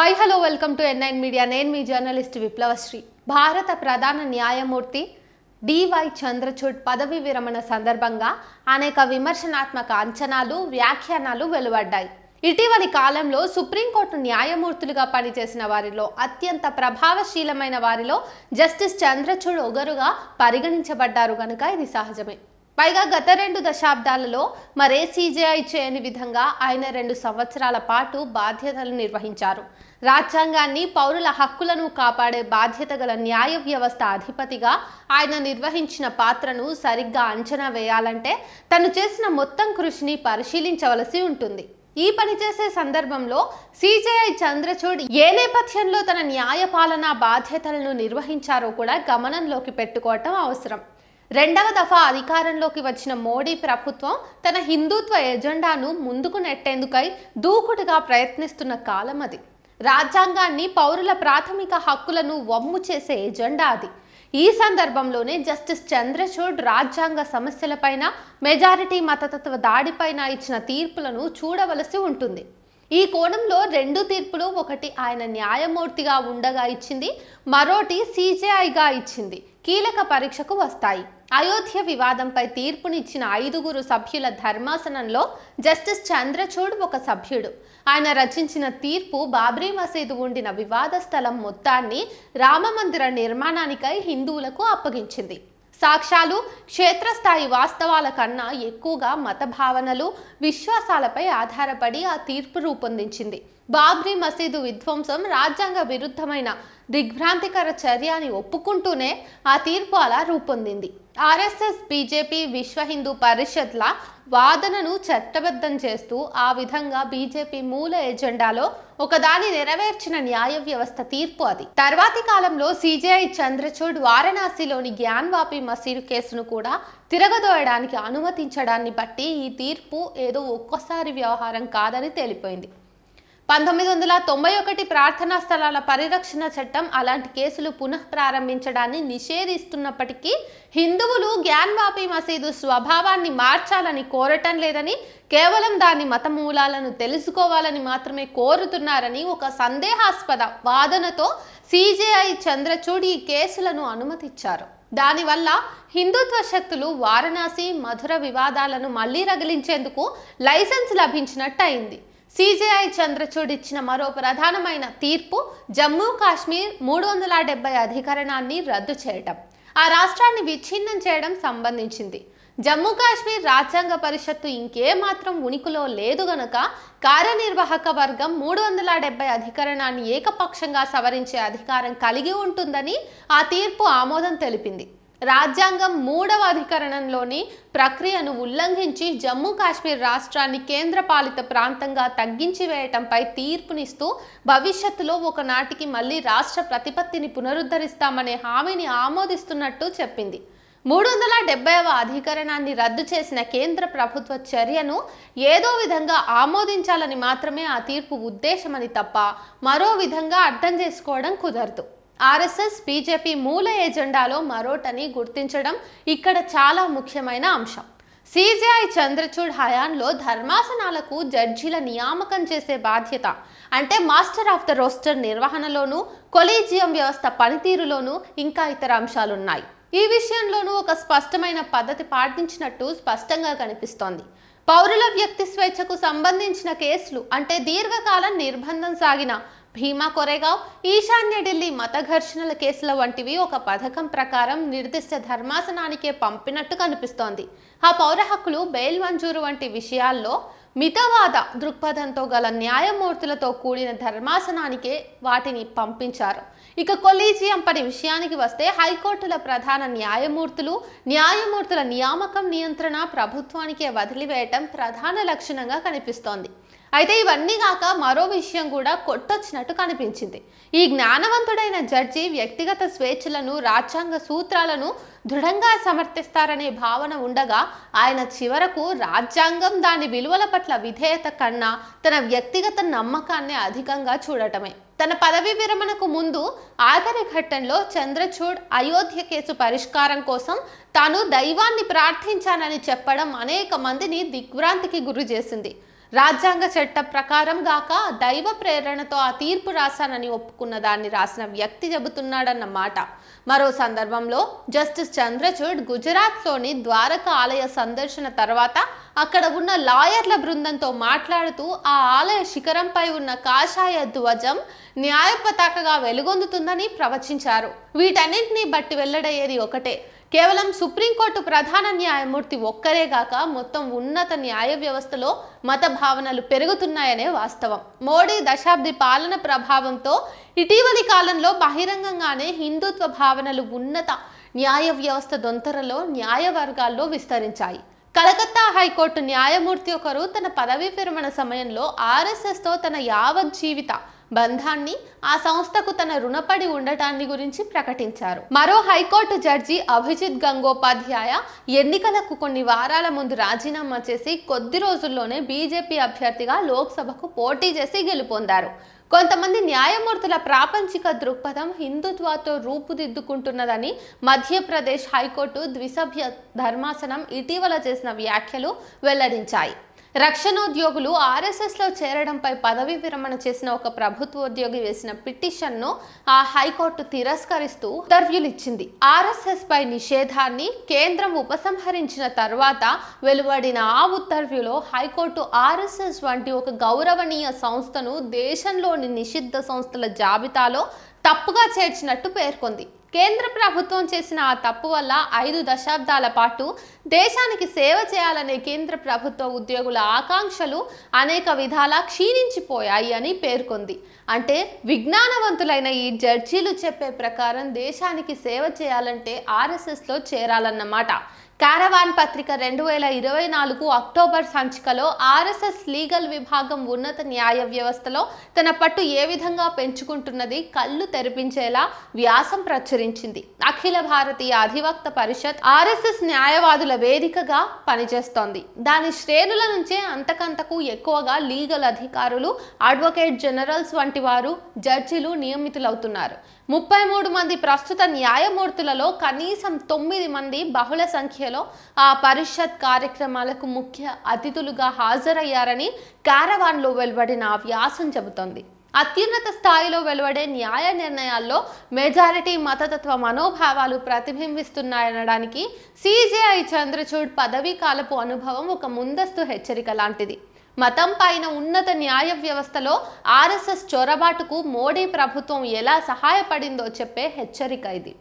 Hi hello welcome to N9 media. నేను మీ journalist విప్లవశ్రీ. భారత ప్రధాన న్యాయమూర్తి డివై చంద్రచూడ్ పదవి విరమణ సందర్భంగా అనేక విమర్శనాత్మక అంచనాలు, వ్యాఖ్యానాలు వెలువడ్డాయి. ఇటీవలి కాలంలో సుప్రీంకోర్టు న్యాయమూర్తులుగా పనిచేసిన వారిలో అత్యంత ప్రభావశీలమైన వారిలో జస్టిస్ చంద్రచూడ్ ఒకరుగా పరిగణించబడ్డారు కనుక ఇది సహజమే. పైగా గత 2 దశాబ్దాలలో మరే సిజేఐ చేయని విధంగా ఆయన 2 సంవత్సరాల పాటు బాధ్యతలు నిర్వహించారు. రాజ్యాంగాన్ని, పౌరుల హక్కులను కాపాడే బాధ్యత గల న్యాయ వ్యవస్థ అధిపతిగా ఆయన నిర్వహించిన పాత్రను సరిగ్గా అంచనా వేయాలంటే తను చేసిన మొత్తం కృషిని పరిశీలించవలసి ఉంటుంది. ఈ పని చేసే సందర్భంలో సిజేఐ చంద్రచూడ్ ఏ నేపథ్యంలో తన న్యాయపాలనా బాధ్యతలను నిర్వహించారో కూడా గమనంలోకి పెట్టుకోవటం అవసరం. 2వ దఫా అధికారంలోకి వచ్చిన మోడీ ప్రభుత్వం తన హిందుత్వ ఎజెండాను ముందుకు నెట్టేందుకై దూకుడుగా ప్రయత్నిస్తున్న కాలం అది. రాజ్యాంగాన్ని, పౌరుల ప్రాథమిక హక్కులను వమ్ము చేసే ఎజెండా అది. ఈ సందర్భంలోనే జస్టిస్ చంద్రచూడ్ రాజ్యాంగ సమస్యలపైన, మెజారిటీ మతతత్వ దాడిపైన ఇచ్చిన తీర్పులను చూడవలసి ఉంటుంది. ఈ కోణంలో 2 తీర్పులు, ఒకటి ఆయన న్యాయమూర్తిగా ఉండగా ఇచ్చింది, మరోటి సిజేఐగా ఇచ్చింది, కీలక పరీక్షకు వస్తాయి. అయోధ్య వివాదంపై తీర్పునిచ్చిన 5 సభ్యుల ధర్మాసనంలో జస్టిస్ చంద్రచూడ్ ఒక సభ్యుడు. ఆయన రచించిన తీర్పు బాబ్రీ మసీదు ఉండిన వివాద స్థలం మొత్తాన్ని రామమందిర నిర్మాణానికై హిందువులకు అప్పగించింది. సాక్ష్యాలు, క్షేత్రస్థాయి వాస్తవాల కన్నా ఎక్కువగా మత భావనలు, విశ్వాసాలపై ఆధారపడి ఆ తీర్పు రూపొందించింది. బాబ్రీ మసీదు విధ్వంసం రాజ్యాంగ విరుద్ధమైన దిగ్భ్రాంతికర చర్య అని ఒప్పుకుంటూనే ఆ తీర్పు అలా రూపొందింది. ఆర్ఎస్ఎస్, బీజేపీ, విశ్వ హిందూ పరిషత్ల వాదనను చట్టబద్ధం చేస్తూ ఆ విధంగా బీజేపీ మూల ఎజెండాలో ఒకదాని నెరవేర్చిన న్యాయ వ్యవస్థ తీర్పు అది. తర్వాతి కాలంలో సిజేఐ చంద్రచూడ్ వారణాసిలోని జ్ఞాన్వాపి మసీదు కేసును కూడా తిరగదోయడానికి అనుమతించడాన్ని బట్టి ఈ తీర్పు ఏదో ఒక్కసారి వ్యవహారం కాదని తేలిపోయింది. 1991 ప్రార్థనా స్థలాల పరిరక్షణ చట్టం అలాంటి కేసులు పునఃప్రారంభించడాన్ని నిషేధిస్తున్నప్పటికీ హిందువులు జ్ఞాన్వాపి మసీదు స్వభావాన్ని మార్చాలని కోరటం లేదని, కేవలం దాని మత మూలాలను తెలుసుకోవాలని మాత్రమే కోరుతున్నారని ఒక సందేహాస్పద వాదనతో సిజేఐ చంద్రచూడ్ ఈ కేసులను అనుమతించారు. దానివల్ల హిందుత్వ శక్తులు వారణాసి, మధుర వివాదాలను మళ్లీ రగిలించేందుకు లైసెన్స్ లభించినట్టు అయింది. సిజేఐ చంద్రచూడ్ ఇచ్చిన మరో ప్రధానమైన తీర్పు జమ్మూ కాశ్మీర్ 370 అధికరణాన్ని రద్దు చేయడం, ఆ రాష్ట్రాన్ని విచ్ఛిన్నం చేయడం సంబంధించింది. జమ్మూ కాశ్మీర్ రాజ్యాంగ పరిషత్తు ఇంకేమాత్రం ఉనికిలో లేదు గనక కార్యనిర్వాహక వర్గం 370 అధికరణాన్ని ఏకపక్షంగా సవరించే అధికారం కలిగి ఉంటుందని ఆ తీర్పు ఆమోదం తెలిపింది. రాజ్యాంగం 3వ అధికరణంలోని ప్రక్రియను ఉల్లంఘించి జమ్మూ కాశ్మీర్ రాష్ట్రాన్ని కేంద్రపాలిత ప్రాంతంగా తగ్గించి వేయటంపై తీర్పునిస్తూ భవిష్యత్తులో ఒకనాటికి మళ్ళీ రాష్ట్ర ప్రతిపత్తిని పునరుద్ధరిస్తామనే హామీని ఆమోదిస్తున్నట్టు చెప్పింది. 370వ అధికరణాన్ని రద్దు చేసిన కేంద్ర ప్రభుత్వ చర్యను ఏదో విధంగా ఆమోదించాలని మాత్రమే ఆ తీర్పు ఉద్దేశమని తప్ప మరో విధంగా అర్థం చేసుకోవడం కుదరదు. ఆర్ఎస్ఎస్, బీజేపీ మూల ఎజెండాలో మరోటని గుర్తించడం ఇక్కడ చాలా ముఖ్యమైన అంశం. సిజేఐ చంద్రచూడ్ హయాంలో ధర్మాసనాలకు జడ్జీల నియామకం చేసే బాధ్యత, అంటే మాస్టర్ ఆఫ్ ద రోస్టర్ నిర్వహణలోనూ, కొలీజియం వ్యవస్థ పనితీరులోనూ ఇంకా ఇతర అంశాలున్నాయి. ఈ విషయంలోనూ ఒక స్పష్టమైన పద్ధతి పాటించినట్టు స్పష్టంగా కనిపిస్తోంది. పౌరుల వ్యక్తి స్వేచ్ఛకు సంబంధించిన కేసులు, అంటే దీర్ఘకాలం నిర్బంధం సాగిన భీమా కొరేగావ్, ఈశాన్య ఢిల్లీ మత ఘర్షణల కేసుల వంటివి ఒక పథకం ప్రకారం నిర్దిష్ట ధర్మాసనానికే పంపినట్టు కనిపిస్తోంది. ఆ పౌర హక్కులు, బెయిల్ మంజూరు వంటి విషయాల్లో మితవాద దృక్పథంతో గల న్యాయమూర్తులతో కూడిన ధర్మాసనానికే వాటిని పంపించారు. ఇక కొలీజియం పని విషయానికి వస్తే హైకోర్టుల ప్రధాన న్యాయమూర్తుల నియామకం, నియంత్రణ ప్రభుత్వానికే వదిలివేయటం ప్రధాన లక్షణంగా కనిపిస్తోంది. అయితే ఇవన్నీ కాక మరో విషయం కూడా కొట్టొచ్చినట్టు కనిపించింది. ఈ జ్ఞానవంతుడైన జడ్జి వ్యక్తిగత స్వేచ్ఛలను, రాజ్యాంగ సూత్రాలను దృఢంగా సమర్థిస్తారనే భావన ఉండగా ఆయన చివరకు రాజ్యాంగం, దాని విలువల పట్ల విధేయత కన్నా తన వ్యక్తిగత నమ్మకాన్ని అధికంగా చూడటమే. తన పదవి విరమణకు ముందు ఆఖరి ఘట్టంలో చంద్రచూడ్ అయోధ్య కేసు పరిష్కారం కోసం తాను దైవాన్ని ప్రార్థించానని చెప్పడం అనేక మందిని దిగ్భ్రాంతికి గురి చేసింది. రాజ్యాంగ చట్ట ప్రకారం గాక దైవ ప్రేరణతో ఆ తీర్పు రాశానని ఒప్పుకున్న దాన్ని రాసిన వ్యక్తి చెబుతున్నాడన్న మాట. మరో సందర్భంలో జస్టిస్ చంద్రచూడ్ గుజరాత్లోని ద్వారకా ఆలయ సందర్శన తర్వాత అక్కడ ఉన్న లాయర్ల బృందంతో మాట్లాడుతూ ఆ ఆలయ శిఖరంపై ఉన్న కాషాయ ధ్వజం న్యాయ పతాకగా వెలుగొందుతుందని ప్రవచించారు. వీటన్నింటినీ బట్టి వెల్లడయ్యేది ఒకటే, కేవలం సుప్రీంకోర్టు ప్రధాన న్యాయమూర్తి ఒక్కరేగాక మొత్తం ఉన్నత న్యాయ వ్యవస్థలో మత భావనలు పెరుగుతున్నాయనే వాస్తవం. మోడీ దశాబ్ది పాలన ప్రభావంతో ఇటీవలి కాలంలో బహిరంగంగానే హిందుత్వ భావనలు ఉన్నత న్యాయ వ్యవస్థ దొంతరలో న్యాయ వర్గాల్లో విస్తరించాయి. కలకత్తా హైకోర్టు న్యాయమూర్తి ఒకరు తన పదవీ విరమణ సమయంలో ఆర్ఎస్ఎస్తో తన యావత్ జీవిత బంధాన్ని, ఆ సంస్థకు తన రుణపడి ఉండటాన్ని గురించి ప్రకటించారు. మరో హైకోర్టు జడ్జి అభిజిత్ గంగోపాధ్యాయ ఎన్నికలకు కొన్ని వారాల ముందు రాజీనామా చేసి కొద్ది రోజుల్లోనే బీజేపీ అభ్యర్థిగా లోక్సభకు పోటీ చేసి గెలుపొందారు. కొంతమంది న్యాయమూర్తుల ప్రాపంచిక దృక్పథం హిందుత్వతో రూపుదిద్దుకుంటున్నదని మధ్యప్రదేశ్ హైకోర్టు ద్విసభ్య ధర్మాసనం ఇటీవల చేసిన వ్యాఖ్యలు వెల్లడించాయి. రక్షణోద్యోగులు ఆర్ఎస్ఎస్లో చేరడంపై పదవీ విరమణ చేసిన ఒక ప్రభుత్వోద్యోగి వేసిన పిటిషన్ను ఆ హైకోర్టు తిరస్కరిస్తూ ఉత్తర్వులిచ్చింది. ఆర్ఎస్ఎస్ పై నిషేధాన్ని కేంద్రం ఉపసంహరించిన తర్వాత వెలువడిన ఆ ఉత్తర్వులో హైకోర్టు ఆర్ఎస్ఎస్ వంటి ఒక గౌరవనీయ సంస్థను దేశంలోని నిషిద్ధ సంస్థల జాబితాలో తప్పుగా చేర్చినట్టు పేర్కొంది. కేంద్ర ప్రభుత్వం చేసిన ఆ తప్పు వల్ల 5 దశాబ్దాల పాటు దేశానికి సేవ చేయాలనే కేంద్ర ప్రభుత్వ ఉద్యోగుల ఆకాంక్షలు అనేక విధాలా క్షీణించిపోయాయి అని పేర్కొంది. అంటే విజ్ఞానవంతులైన ఈ జడ్జీలు చెప్పే ప్రకారం దేశానికి సేవ చేయాలంటే ఆర్ఎస్ఎస్లో చేరాలన్నమాట. కారవాన్ పత్రిక 2024 అక్టోబర్ సంచికలో ఆర్ఎస్ఎస్ లీగల్ విభాగం ఉన్నత న్యాయ వ్యవస్థలో తన పట్టు ఏ విధంగా పెంచుకుంటున్నది కళ్ళు తెరిపించేలా వ్యాసం ప్రచురించింది. అఖిల భారతీయ అధివక్త పరిషత్ ఆర్ఎస్ఎస్ న్యాయవాదుల వేదికగా పనిచేస్తోంది. దాని శ్రేణుల నుంచే అంతకంతకు ఎక్కువగా లీగల్ అధికారులు, అడ్వకేట్ జనరల్స్ వంటి వారు జడ్జిలు నియమితులవుతున్నారు. 33 మంది ప్రస్తుత న్యాయమూర్తులలో కనీసం 9 మంది బహుళ సంఖ్యలో ఆ పరిషత్ కార్యక్రమాలకు ముఖ్య అతిథులుగా హాజరయ్యారని కారవాన్లో వెలువడిన వ్యాసం చెబుతోంది. అత్యున్నత స్థాయిలో వెలువడే న్యాయ నిర్ణయాల్లో మెజారిటీ మతతత్వ మనోభావాలు ప్రతిబింబిస్తున్నాయనడానికి సిజేఐ చంద్రచూడ్ పదవీ కాలపు అనుభవం ఒక ముందస్తు హెచ్చరిక లాంటిది. మతం పైన ఉన్నత న్యాయ వ్యవస్థలో ఆర్ఎస్ఎస్ చొరబాటుకు మోడీ ప్రభుత్వం ఎలా సహాయపడిందో చెప్పే హెచ్చరిక ఇది.